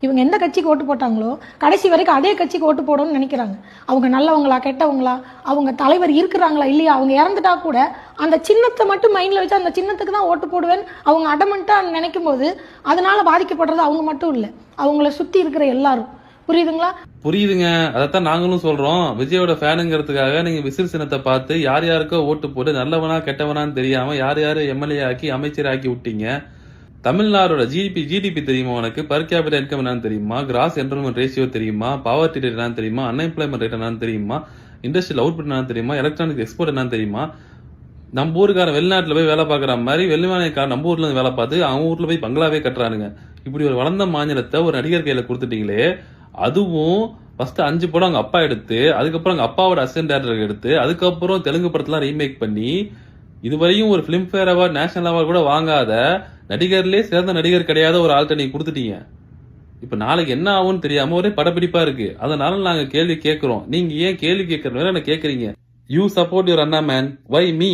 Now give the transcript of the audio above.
இவங்க எந்த கட்சிக்கு ஓட்டு போட்டாங்களோ கடைசி வரைக்கும் அதே கட்சிக்கு ஓட்டு போடணும்னு நினைக்கிறாங்க. அவங்க நல்லவங்களா கெட்டவங்களா, அவங்க தலைவர் இருக்கிறாங்களா இல்லையா, அவங்க இறந்துட்டா கூட அந்த சின்னத்தை மட்டும் மைண்ட்ல வச்சு அந்த சின்னத்துக்கு தான் ஓட்டு போடுவேன் அவங்க அடமெண்டா நினைக்கும் போது அதனால பாதிக்கப்படுறது அவங்க மட்டும் இல்லை, அவங்கள சுத்தி இருக்கிற எல்லாரும். புரியுதுங்களா? புரியுதுங்க. அதைத்தான் நாங்களும் சொல்றோம். விஜயோட ஃபேனுங்கிறதுக்காக நீங்க விசில் சின்னத்தை பார்த்து யார் யாருக்கோ ஓட்டு போட்டு நல்லவனா கெட்டவனான்னு தெரியாம யார் யாரு எம்எல்ஏ ஆக்கி அமைச்சர் ஆக்கி விட்டீங்க. தமிழ்நாடோட ஜிடிபி தெரியுமா உனக்கு? பர் கேபிட்டல் இன்கம் என்னன்னு தெரியுமா? கிராஸ் என்ரோல்மெண்ட் ரேஷியோ தெரியுமா? பாவர்ட்டி ரேட் என்னன்னு தெரியுமா? அன்எம்ப்ளாய்மெண்ட் ரேட் என்னன்னு தெரியுமா? இண்டஸ்ட்ரியல் அவுட்புட் என்னன்னு தெரியுமா? எலக்ட்ரானிக் எக்ஸ்போர்ட் என்னன்னு தெரியுமா? நம்ம ஊருக்காரன் வெளிநாட்டுல போய் வேலை பார்க்குற மாதிரி வெளிநாட்டுக்காரன் நம்ம ஊர்ல இருந்து வேலை பார்த்து அவங்க ஊர்ல போய் பங்களாவே கட்டுறானுங்க. இப்படி ஒரு வளர்ந்த மாநிலத்தை ஒரு நடிகர் கையில கொடுத்துட்டீங்களே, அதுவும் ஃபர்ஸ்ட் 5 படம் அவங்க அப்பா எடுத்து, அதுக்கப்புறம் அவங்க அப்பாவோட அசிஸ்டன்ட் டைரக்டர் எடுத்து, அதுக்கப்புறம் தெலுங்கு படத்தெல்லாம் ரீமேக் பண்ணி, இதுவரையும் ஒரு பிலிம்ஃபேர் அவார்ட், நேஷனல் அவார்ட் கூட வாங்காத நடிகர்லயே சிறந்த நடிகர் கிடையாத ஒரு ஆள்கிட்ட நீங்க கொடுத்துட்டீங்க. இப்ப நாளைக்கு என்ன ஆகும்னு தெரியாம ஒரே படப்பிடிப்பா இருக்கு. அதனால நாங்க கேள்வி கேட்கிறோம். நீங்க ஏன் கேள்வி கேட்கறதுனால என்ன கேக்குறீங்க? You support your anna man, why me?